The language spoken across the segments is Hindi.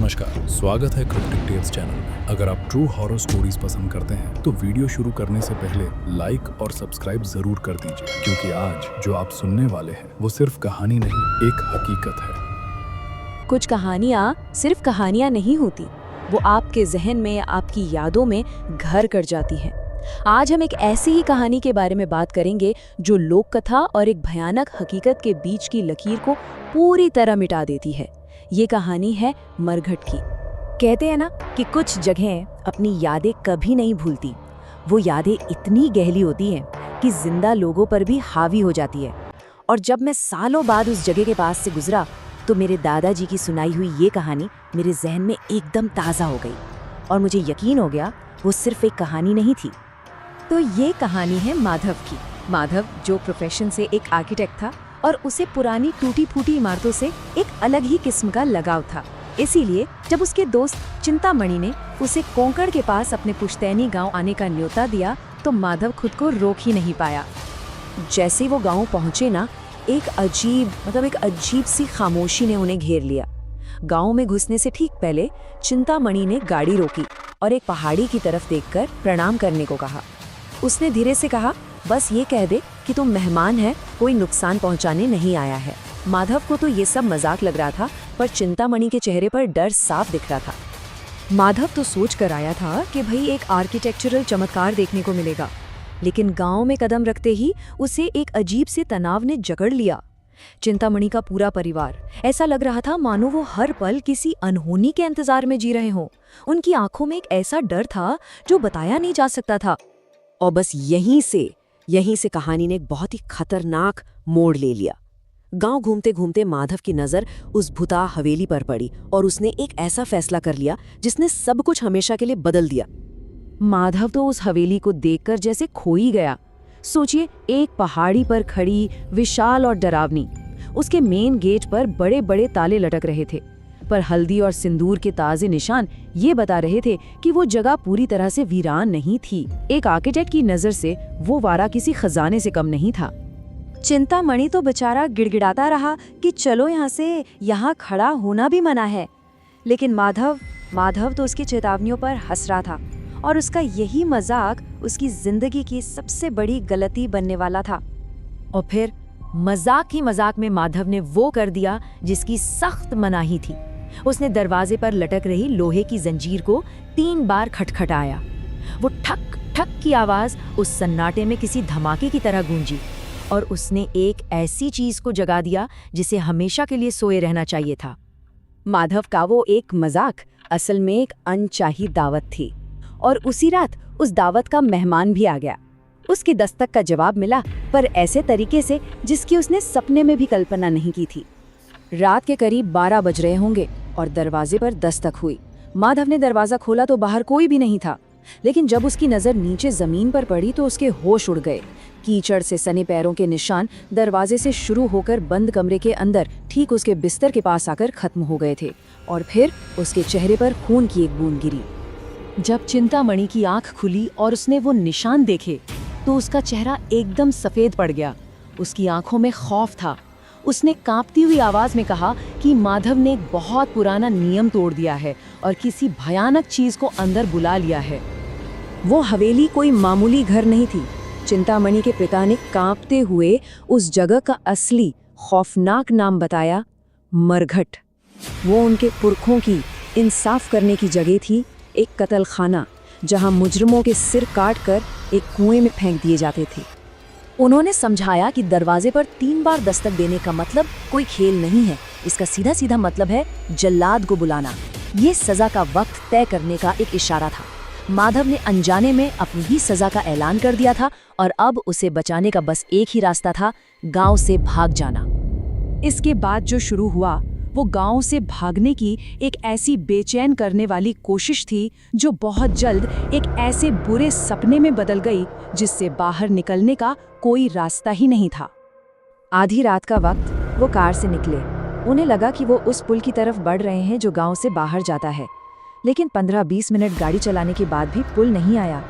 नमस्कार, स्वागत है क्रिप्टिक टेल्स चैनल में। अगर आप ट्रू हॉरर स्टोरीज पसंद करते हैं तो वीडियो शुरू करने से पहले लाइक और सब्सक्राइब जरूर कर दीजिए, क्योंकि आज जो आप सुनने वाले हैं वो सिर्फ कहानी नहीं, एक हकीकत है। कुछ कहानियाँ सिर्फ कहानियाँ नहीं होती, वो आपके जहन में, आपकी यादों में घर कर जाती हैं। आज हम एक ऐसी ही कहानी के बारे में बात करेंगे जो लोक कथा और एक भयानक हकीकत के बीच की लकीर को पूरी तरह मिटा देती है। ये कहानी है मरघट की। कहते हैं ना कि कुछ जगहें अपनी यादें कभी नहीं भूलती। वो यादें इतनी गहरी होती हैं कि जिंदा लोगों पर भी हावी हो जाती है। और जब मैं सालों बाद उस जगह के पास से गुजरा तो मेरे दादाजी की सुनाई हुई ये कहानी मेरे जहन में एकदम ताज़ा हो गई और मुझे यकीन हो गया वो सिर्फ एक कहानी नहीं थी। तो ये कहानी है माधव की। माधव जो प्रोफेशन से एक आर्किटेक्ट था और उसे पुरानी टूटी फूटी इमारतों से एक अलग ही किस्म का लगाव था। इसीलिए जब उसके दोस्त चिंतामणि ने उसे कोंकण के पास अपने पुश्तैनी गांव आने का न्योता दिया तो माधव खुद को रोक ही नहीं पाया। जैसे ही वो गांव पहुंचे ना, एक अजीब सी खामोशी ने उन्हें घेर लिया। गांव में घुसने से ठीक पहले चिंतामणि ने गाड़ी रोकी और एक पहाड़ी की तरफ देखकर प्रणाम करने को कहा। उसने धीरे से कहा, बस ये कह दे कि तुम मेहमान है, कोई नुकसान पहुंचाने नहीं आया है। माधव को तो ये सब मजाक लग रहा था, पर चिंतामणि के चेहरे पर डर साफ दिख रहा था। माधव तो सोच कर आया था कि भाई एक आर्किटेक्चरल चमत्कार देखने को मिलेगा, लेकिन गांव में कदम रखते ही उसे एक अजीब से तनाव ने जकड़ लिया। चिंतामणि का पूरा परिवार, ऐसा लग रहा था मानो वो हर पल किसी अनहोनी के इंतजार में जी रहे हों। उनकी आंखों में एक ऐसा डर था जो बताया नहीं जा सकता था। और बस यहीं से कहानी ने एक बहुत ही खतरनाक मोड़ ले लिया। गांव घूमते घूमते माधव की नजर उस भूता हवेली पर पड़ी और उसने एक ऐसा फैसला कर लिया जिसने सब कुछ हमेशा के लिए बदल दिया। माधव तो उस हवेली को देखकर जैसे खो ही गया। सोचिए, एक पहाड़ी पर खड़ी, विशाल और डरावनी। उसके मेन गेट पर बड़े बड़े ताले लटक रहे थे, पर हल्दी और सिंदूर के ताजे निशान ये बता रहे थे कि वो जगह पूरी तरह से वीरान नहीं थी। एक आर्किटेक्ट की नजर से वो वारा किसी खजाने से कम नहीं था। चिंतामणि तो बेचारा गिड़गिड़ाता रहा कि चलो यहाँ से, यहाँ खड़ा होना भी मना है। लेकिन माधव तो उसकी चेतावनियों पर हंस रहा था और उसका यही मजाक उसकी जिंदगी की सबसे बड़ी गलती बनने वाला था। और फिर मजाक ही मजाक में माधव ने वो कर दिया जिसकी सख्त मनाही थी। उसने दरवाजे पर लटक रही लोहे की जंजीर को 3 बार खटखटाया। वो ठक ठक की आवाज उस सन्नाटे में किसी धमाके की तरह गूंजी और उसने एक ऐसी चीज को जगा दिया जिसे हमेशा के लिए सोए रहना चाहिए था। माधव का वो एक मजाक असल में एक अनचाही दावत थी और उसी रात उस दावत का मेहमान भी आ गया। उसकी दस्तक का जवाब मिला, पर ऐसे तरीके से जिसकी उसने सपने में भी कल्पना नहीं की थी। रात के करीब 12 बज रहे होंगे और दरवाजे पर दस्तक हुई। माधव ने दरवाजा खोला तो बाहर कोई भी नहीं था, लेकिन जब उसकी नजर नीचे जमीन पर पड़ी तो उसके होश उड़ गए। कीचड़ से सने पैरों के निशान दरवाजे से शुरू होकर बंद कमरे के अंदर ठीक उसके बिस्तर के पास आकर खत्म हो गए थे और फिर उसके चेहरे पर खून की एक बूंद गिरी। जब चिंतामणि की आंख खुली और उसने वो निशान देखे तो उसका चेहरा एकदम सफेद पड़ गया। उसकी आंखों में खौफ था। उसने कांपती हुई आवाज में कहा कि माधव ने एक बहुत पुराना नियम तोड़ दिया है और किसी भयानक चीज को अंदर बुला लिया है। वो हवेली कोई मामूली घर नहीं थी। चिंतामणि के पिता ने कांपते हुए उस जगह का असली खौफनाक नाम बताया, मरघट। वो उनके पुरखों की इंसाफ करने की जगह थी, एक कत्ल खाना जहां मुजरिमों के सिर काट कर एक कुएं में फेंक दिए जाते थे। उन्होंने समझाया कि दरवाजे पर 3 बार दस्तक देने का मतलब कोई खेल नहीं है, इसका सीधा सीधा मतलब है जल्लाद को बुलाना। ये सजा का वक्त तय करने का एक इशारा था। माधव ने अनजाने में अपनी ही सजा का ऐलान कर दिया था और अब उसे बचाने का बस एक ही रास्ता था, गांव से भाग जाना। इसके बाद जो शुरू हुआ वो गांव से भागने की एक ऐसी बेचैन करने वाली कोशिश थी जो बहुत जल्द एक ऐसे बुरे सपने में बदल गई जिससे बाहर निकलने का कोई रास्ता ही नहीं था। आधी रात का वक्त वो कार से निकले। उन्हें लगा कि वो उस पुल की तरफ बढ़ रहे हैं जो गांव से बाहर जाता है, लेकिन 15-20 मिनट गाड़ी चलाने के बाद भी पुल नहीं आया।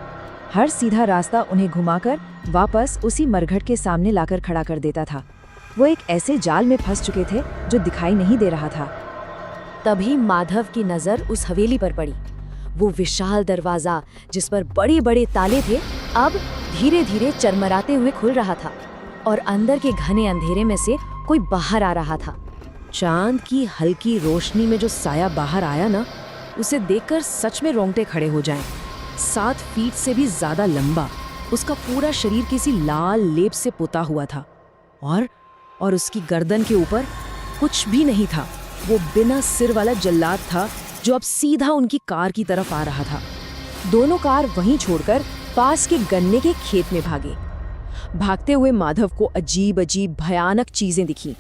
हर सीधा रास्ता उन्हें घुमाकर वापस उसी मरघट के सामने लाकर खड़ा कर देता था। वो एक ऐसे जाल में फंस चुके थे जो दिखाई नहीं दे रहा था। तभी माधव की नजर उस हवेली पर पड़ी। वो विशाल दरवाजा जिस पर बड़े बड़े ताले थे अब धीरे धीरे चरमराते हुए खुल रहा था और अंदर के घने अंधेरे में से कोई बाहर आ रहा था। चांद की हल्की रोशनी में जो साया बाहर आया ना, उसे देखकर सच में रोंगटे खड़े हो जाएं। 7 फीट से भी ज्यादा लंबा, उसका पूरा शरीर किसी लाल लेप से पुता हुआ था और उसकी गर्दन के ऊपर कुछ भी नहीं था। वो बिना सिर वाला जल्लाद था जो अब सीधा उनकी कार की तरफ आ रहा था। दोनों कार वहीं छोड़कर पास के गन्ने के खेत में भागे। भागते हुए माधव को अजीब अजीब भयानक चीजें दिखीं।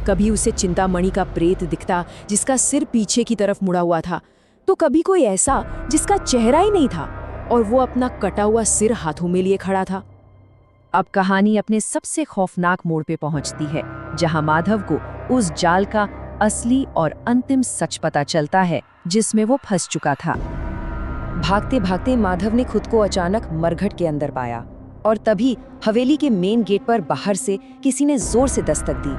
कभी उसे चिंतामणि का प्रेत दिखता जिसका सिर पीछे की तरफ मुड़ा हुआ था, तो कभी कोई ऐसा जिसका चेहरा ही नहीं था और वो अपना कटा हुआ सिर हाथों में लिए खड़ा था। अब कहानी अपने सबसे खौफनाक मोड़ पे पहुंचती है, जहां माधव को उस जाल का असली और अंतिम सच पता चलता है जिसमें वो फंस चुका था। भागते भागते माधव ने खुद को अचानक मरघट के अंदर पाया और तभी हवेली के मेन गेट पर बाहर से किसी ने जोर से दस्तक दी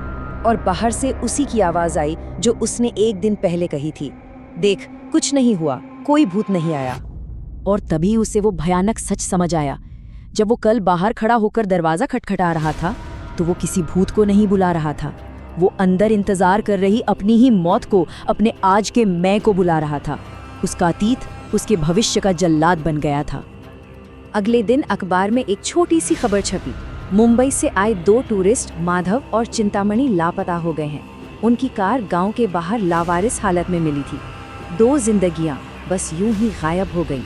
और बाहर से उसी की आवाज आई जो उसने एक दिन पहले कही थी, देख कुछ नहीं हुआ, कोई भूत नहीं आया। और तभी उसे वो भयानक सच समझ आया। जब वो कल बाहर खड़ा होकर दरवाजा खटखटा रहा था तो वो किसी भूत को नहीं बुला रहा था, वो अंदर इंतजार कर रही अपनी ही मौत को, अपने आज के मैं को बुला रहा था। उसका अतीत उसके भविष्य का जल्लाद बन गया था। अगले दिन अखबार में एक छोटी सी खबर छपी। मुंबई से आए 2 टूरिस्ट माधव और चिंतामणि लापता हो गए हैं। उनकी कार गांव के बाहर लावारिस हालत में मिली थी। 2 जिंदगियां बस यूं ही गायब हो गईं।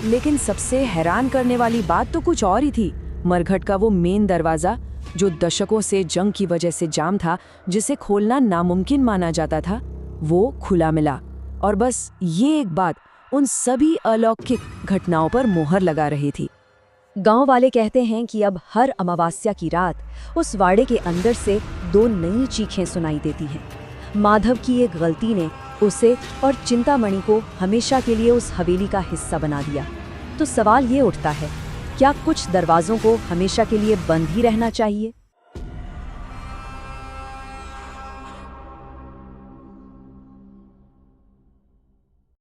लेकिन सबसे हैरान करने वाली बात तो कुछ और ही थी। मरघट का वो मेन दरवाजा जो दशकों से जंग की वजह से जाम था, जिसे खोलना नामुमकिन माना जाता था, वो खुला मिला। और बस ये एक बात उन सभी अलौकिक घटनाओं पर मोहर लगा रही थी। गांव वाले कहते हैं कि अब हर अमावस्या की रात उस वाड़े के अंदर से 2 नई चीखें सुनाई देती हैं। माधव की एक गलती ने उसे और चिंतामणि को हमेशा के लिए उस हवेली का हिस्सा बना दिया। तो सवाल ये उठता है, क्या कुछ दरवाजों को हमेशा के लिए बंद ही रहना चाहिए?